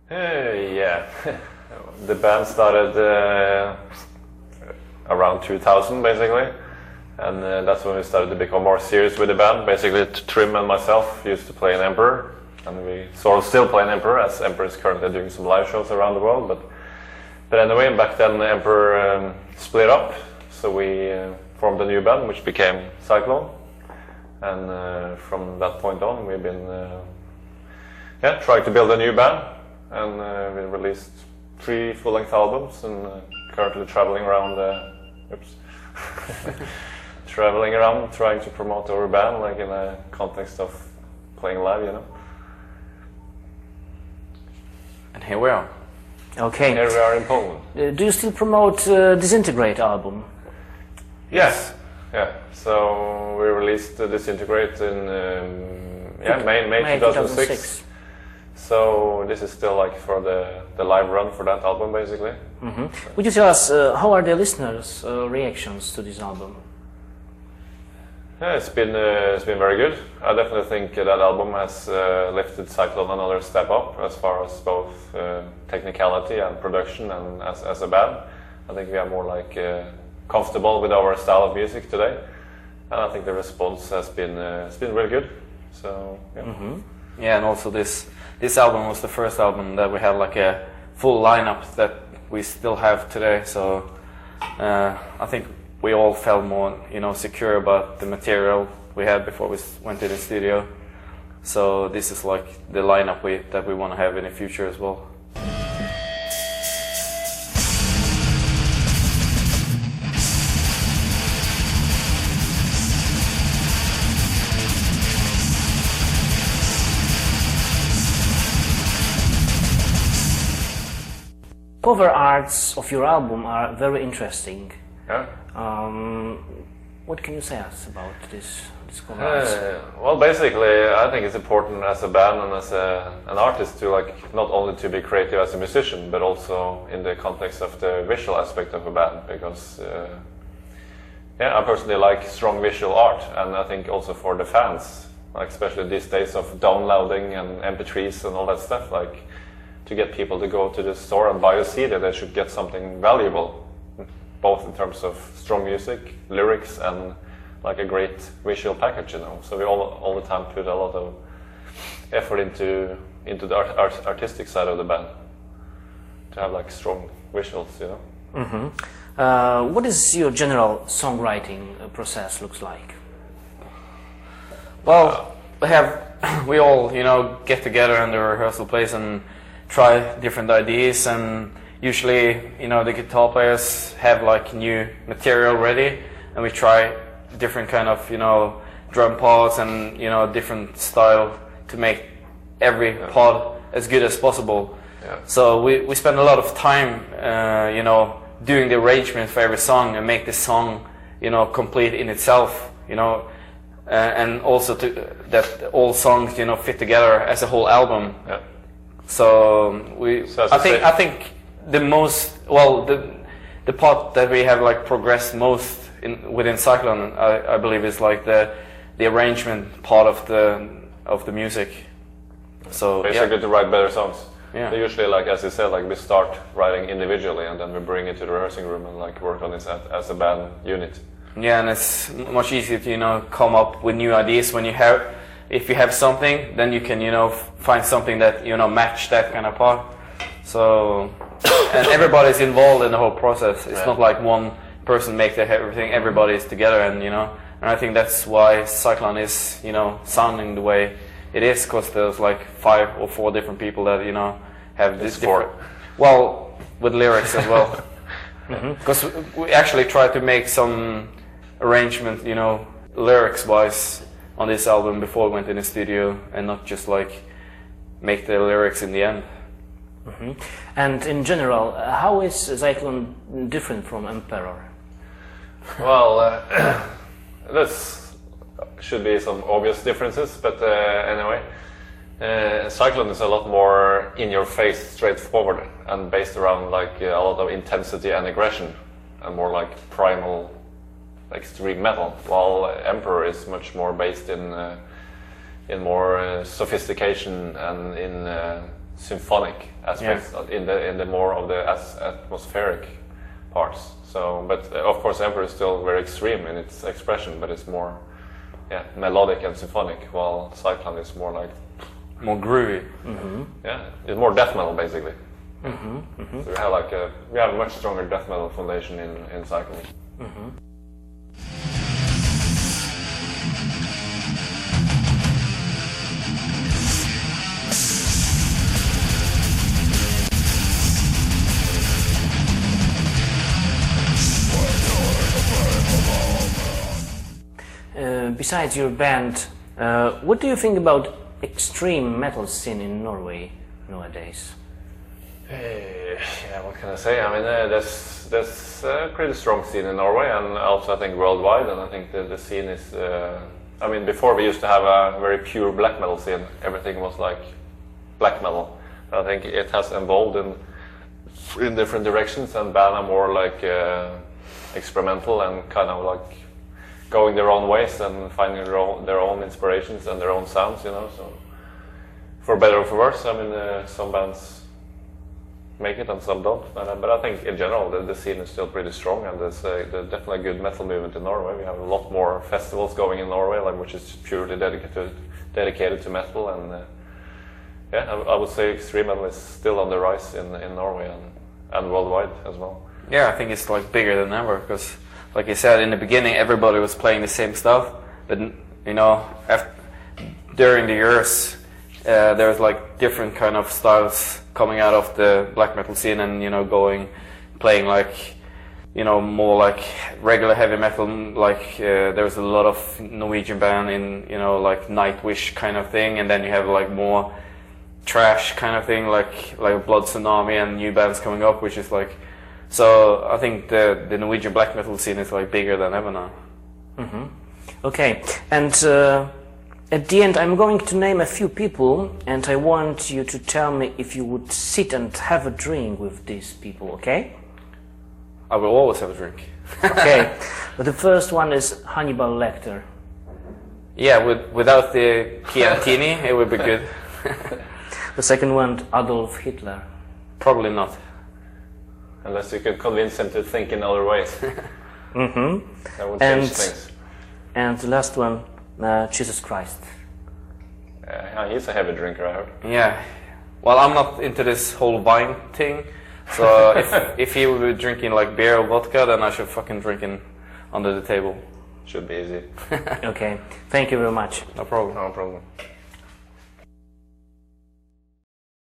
Yeah, the band started around 2000 basically, and that's when we started to become more serious with the band. Basically, Trym and myself used to play in Emperor, and we sort of still play in Emperor, as Emperor is currently doing some live shows around the world. But anyway, back then Emperor split up, so we formed a new band, which became Zyklon, and from that point on, we've been trying to build a new band. And we released 3 full-length albums, and currently traveling around. Traveling around, trying to promote our band, like in a context of playing live, you know. And here we are. Okay. Here we are in Poland. Do you still promote Disintegrate album? Yes. Yeah. So we released Disintegrate in May 2006. So this is still like for the live run for that album, basically. Mm-hmm. Would you tell us how are the listeners' reactions to this album? Yeah, it's been very good. I definitely think that album has lifted Zyklon another step up as far as both technicality and production, and as a band. I think we are more like comfortable with our style of music today, and I think the response has been really good. So yeah. Mm-hmm. Yeah, and also this album was the first album that we had like a full lineup that we still have today. So I think we all felt more, secure about the material we had before we went to the studio. So this is like the lineup that we want to have in the future as well. Cover arts of your album are very interesting. Yeah. What can you say us about this cover arts? Well, basically, I think it's important as a band and as an artist to not only to be creative as a musician, but also in the context of the visual aspect of a band. Because I personally like strong visual art, and I think also for the fans, especially these days of downloading and MP3s and all that stuff, to get people to go to the store and buy a CD, they should get something valuable, both in terms of strong music, lyrics, and a great visual package, So we all the time put a lot of effort into the artistic side of the band to have strong visuals, Mm-hmm. What is your general songwriting process looks like? Well, we all get together in the rehearsal place and try different ideas, and usually the guitar players have new material ready, and we try different kind of drum parts and different style to make every part as good as possible. Yeah. So we spend a lot of time doing the arrangement for every song and make the song complete in itself, and also that all songs fit together as a whole album. Yeah. So I think the most the part that we have progressed most within Zyklon, I believe, is the arrangement part of the music. So basically to write better songs. Yeah. They usually, as you said, we start writing individually, and then we bring it to the rehearsing room and work on it as a band unit. Yeah, and it's much easier to come up with new ideas when if you have something, then you can find something that match that kind of part. So and everybody's involved in the whole process. It's not like one person makes everything. Everybody is together, and and I think that's why Zyklon is sounding the way it is, because there's 5 or 4 different people that have this different. Well, with lyrics as well, because we actually try to make some arrangement, lyrics wise, on this album before we went in the studio, and not just make the lyrics in the end. Mm-hmm. And in general, how is Zyklon different from Emperor? Well, this should be some obvious differences, but anyway, Zyklon is a lot more in-your-face, straightforward, and based around a lot of intensity and aggression, and more primal, extreme metal, while Emperor is much more based in more sophistication and in symphonic aspects in the more of the atmospheric parts. So, but of course, Emperor is still very extreme in its expression, but it's more melodic and symphonic, while Zyklon is more like more groovy. It's more death metal basically. So we have a much stronger death metal foundation in Zyklon. Besides your band, what do you think about extreme metal scene in Norway nowadays? Yeah, what can I say? I mean, there's a pretty strong scene in Norway, and also I think worldwide. And I think the scene is. I mean, before we used to have a very pure black metal scene. Everything was like black metal. I think it has evolved in different directions, and band are more like experimental and kind of like going their own ways and finding their own inspirations and their own sounds, you know. So, for better or for worse, I mean, some bands make it and some don't. But I think in general the scene is still pretty strong, and there's definitely a good metal movement in Norway. We have a lot more festivals going in Norway, like which is purely dedicated to metal, and I would say extreme metal is still on the rise in Norway and worldwide as well. Yeah, I think it's like bigger than ever because, like you said, in the beginning everybody was playing the same stuff, but you know, during the years there was like different kind of styles coming out of the black metal scene, and you know, playing like, you know, more like regular heavy metal. Like there was a lot of Norwegian band in, you know, like Nightwish kind of thing, and then you have like more trash kind of thing, like Blood Tsunami and new bands coming up, which is like. So I think the Norwegian black metal scene is like bigger than ever now. Okay, and at the end I'm going to name a few people, and I want you to tell me if you would sit and have a drink with these people, okay? I will always have a drink. Okay, but the first one is Hannibal Lecter. Yeah, without the Chiantini it would be good. The second one, Adolf Hitler. Probably not. Unless you could convince him to think in other ways. That would change things. And the last one, Jesus Christ. He's a heavy drinker, I heard. Yeah. Well, I'm not into this whole wine thing. So if he would be drinking like beer or vodka, then I should fucking drink in under the table. Should be easy. Okay. Thank you very much. No problem. No problem.